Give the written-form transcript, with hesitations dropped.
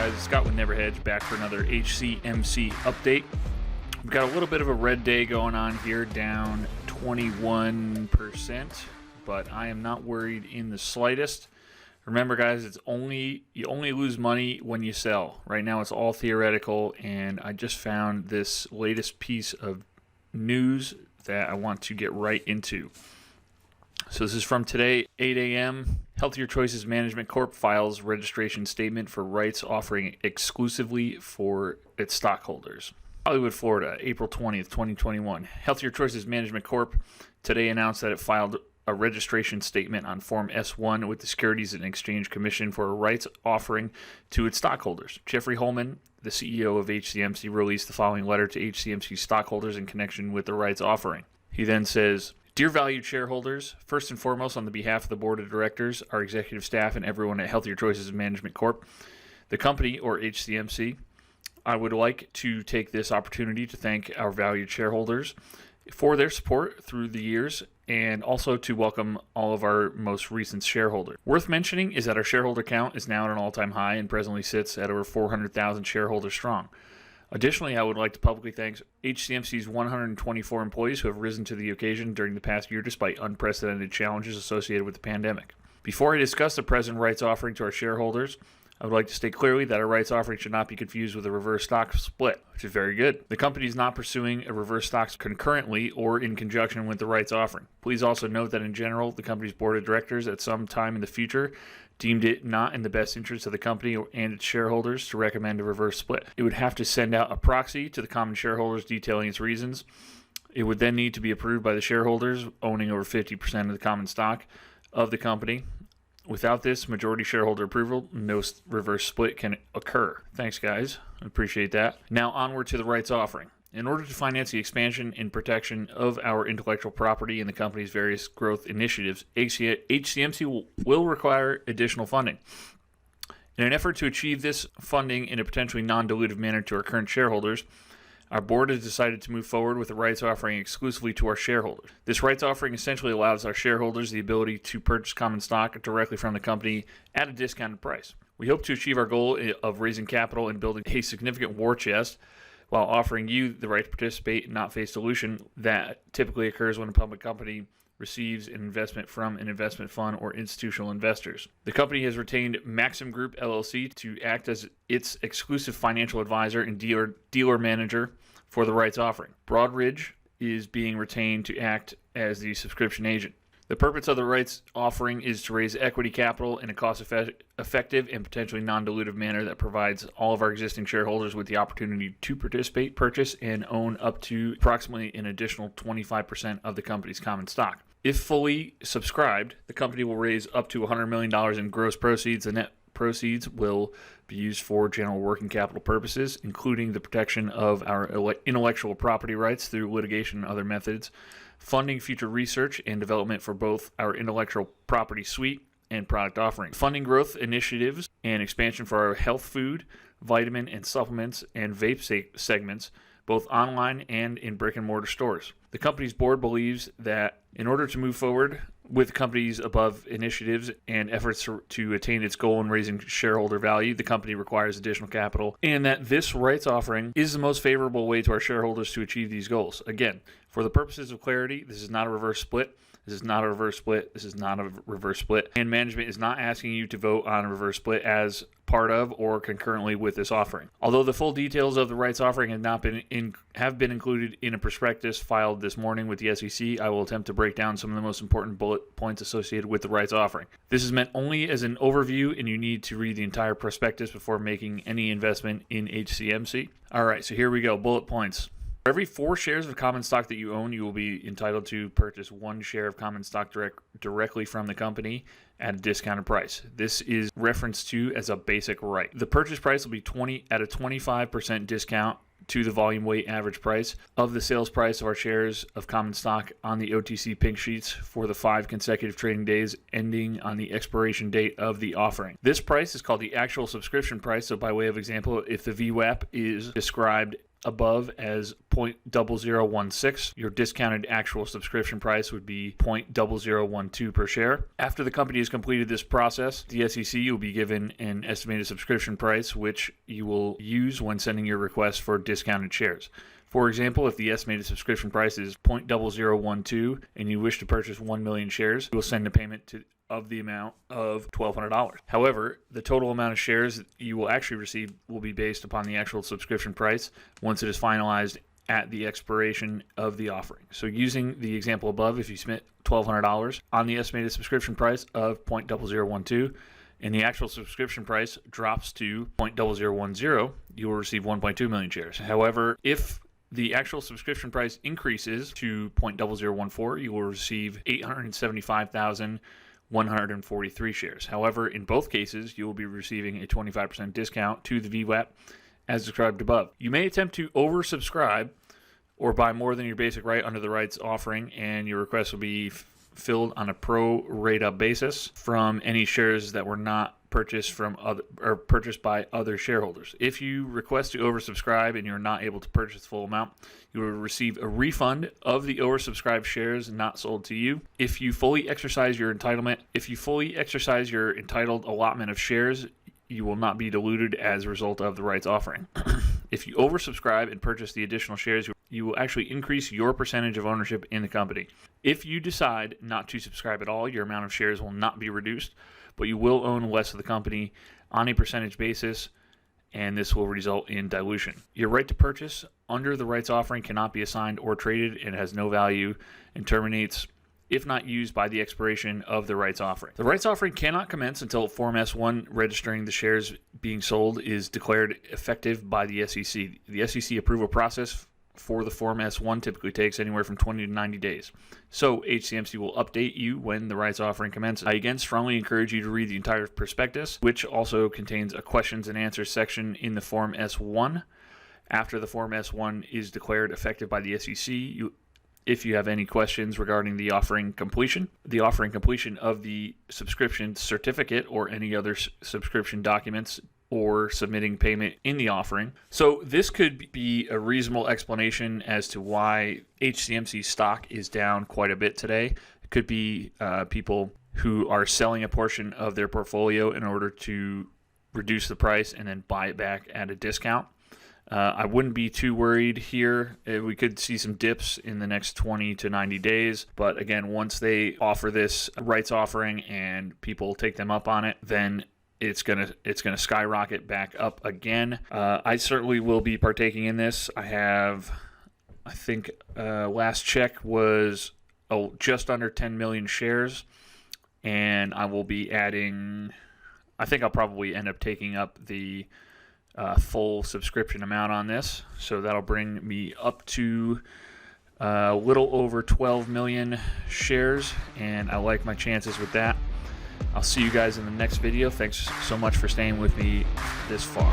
guys? It's Scott with Never Hedge back for another HCMC update. We've got a little bit of a red day going on here, down 21%, but I am not worried in the slightest. Remember, guys, you only lose money when you sell. Right now, it's all theoretical, and I just found this latest piece of news that I want to get right into. So this is from today, 8 a.m. Healthier Choices Management Corp files registration statement for rights offering exclusively for its stockholders. Hollywood, Florida, April 20th, 2021. Healthier Choices Management Corp today announced that it filed a registration statement on Form S-1 with the Securities and Exchange Commission for a rights offering to its stockholders. Jeffrey Holman, the CEO of HCMC, released the following letter to HCMC stockholders in connection with the rights offering. He then says, "Dear valued shareholders, first and foremost, on the behalf of the board of directors, our executive staff, and everyone at Healthier Choices Management Corp, the company, or HCMC, I would like to take this opportunity to thank our valued shareholders for their support through the years, and also to welcome all of our most recent shareholders. Worth mentioning is that our shareholder count is now at an all-time high and presently sits at over 400,000 shareholders strong. Additionally, I would like to publicly thank HCMC's 124 employees who have risen to the occasion during the past year despite unprecedented challenges associated with the pandemic. Before I discuss the present rights offering to our shareholders, I would like to state clearly that a rights offering should not be confused with a reverse stock split, which is very good. The company is not pursuing a reverse stock concurrently or in conjunction with the rights offering. Please also note that in general, the company's board of directors at some time in the future deemed it not in the best interest of the company and its shareholders to recommend a reverse split. It would have to send out a proxy to the common shareholders detailing its reasons. It would then need to be approved by the shareholders owning over 50% of the common stock of the company. Without this majority shareholder approval, no reverse split can occur. Thanks, guys. I appreciate that. Now onward to the rights offering. In order to finance the expansion and protection of our intellectual property and the company's various growth initiatives, HCMC will require additional funding. In an effort to achieve this funding in a potentially non-dilutive manner to our current shareholders, our board has decided to move forward with a rights offering exclusively to our shareholders. This rights offering essentially allows our shareholders the ability to purchase common stock directly from the company at a discounted price. We hope to achieve our goal of raising capital and building a significant war chest while offering you the right to participate and not face dilution that typically occurs when a public company receives an investment from an investment fund or institutional investors. The company has retained Maxim Group LLC to act as its exclusive financial advisor and dealer manager for the rights offering. Broadridge is being retained to act as the subscription agent. The purpose of the rights offering is to raise equity capital in a cost-effective and potentially non-dilutive manner that provides all of our existing shareholders with the opportunity to participate, purchase, and own up to approximately an additional 25% of the company's common stock. If fully subscribed, the company will raise up to $100 million in gross proceeds. The net proceeds will be used for general working capital purposes, including the protection of our intellectual property rights through litigation and other methods, funding future research and development for both our intellectual property suite and product offering, funding growth initiatives and expansion for our health food, vitamin and supplements, and vape segments, both online and in brick-and-mortar stores. The company's board believes that in order to move forward with the company's above initiatives and efforts to attain its goal in raising shareholder value, the company requires additional capital, and that this rights offering is the most favorable way to our shareholders to achieve these goals. Again, for the purposes of clarity, this is not a reverse split. This is not a reverse split. This is not a reverse split. And management is not asking you to vote on a reverse split as part of or concurrently with this offering. Although the full details of the rights offering have been included in a prospectus filed this morning with the SEC, I will attempt to break down some of the most important bullet points associated with the rights offering. This is meant only as an overview, and you need to read the entire prospectus before making any investment in HCMC. All right, so here we go. Bullet points. For every 4 shares of common stock that you own, you will be entitled to purchase 1 share of common stock directly from the company at a discounted price. This is referenced to as a basic right. The purchase price will be at a 25% discount to the volume weight average price of the sales price of our shares of common stock on the OTC pink sheets for the 5 consecutive trading days ending on the expiration date of the offering. This price is called the actual subscription price. So by way of example, if the VWAP is described above as 0.0016. Your discounted actual subscription price would be 0.0012 per share. After the company has completed this process, the SEC will be given an estimated subscription price, which you will use when sending your request for discounted shares. For example, if the estimated subscription price is 0.0012 and you wish to purchase 1 million shares, you will send a payment of the amount of $1,200. However, the total amount of shares you will actually receive will be based upon the actual subscription price once it is finalized at the expiration of the offering. So using the example above, if you submit $1,200 on the estimated subscription price of 0.0012, and the actual subscription price drops to 0.0010, you will receive 1.2 million shares. However, if the actual subscription price increases to 0.0014, you will receive 875,143 shares. However, in both cases, you will be receiving a 25% discount to the VWAP as described above. You may attempt to oversubscribe or buy more than your basic right under the rights offering, and your request will be filled on a pro rata basis from any shares that were not purchased by other shareholders. If you request to oversubscribe and you're not able to purchase the full amount, you will receive a refund of the oversubscribed shares not sold to you. If you fully exercise your entitled allotment of shares, you will not be diluted as a result of the rights offering. If you oversubscribe and purchase the additional shares, you will actually increase your percentage of ownership in the company. If you decide not to subscribe at all, your amount of shares will not be reduced, but you will own less of the company on a percentage basis, and this will result in dilution. Your right to purchase under the rights offering cannot be assigned or traded and has no value and terminates if not used by the expiration of the rights offering. The rights offering cannot commence until Form S-1 registering the shares being sold is declared effective by the SEC. The SEC approval process for the Form S-1 typically takes anywhere from 20 to 90 days. So HCMC will update you when the rights offering commences. I again strongly encourage you to read the entire prospectus, which also contains a questions and answers section in the Form S-1. After the Form S-1 is declared effective by the SEC, if you have any questions regarding the offering completion of the subscription certificate or any other subscription documents, or submitting payment in the offering. So this could be a reasonable explanation as to why HCMC stock is down quite a bit today. It could be people who are selling a portion of their portfolio in order to reduce the price and then buy it back at a discount. I wouldn't be too worried here. We could see some dips in the next 20 to 90 days. But again, once they offer this rights offering and people take them up on it, then it's gonna skyrocket back up again. I certainly will be partaking in this. I think last check was just under 10 million shares, and I will be adding. I think I'll probably end up taking up the full subscription amount on this, so that'll bring me up to a little over 12 million shares, and I like my chances with that. I'll see you guys in the next video. Thanks so much for staying with me this far.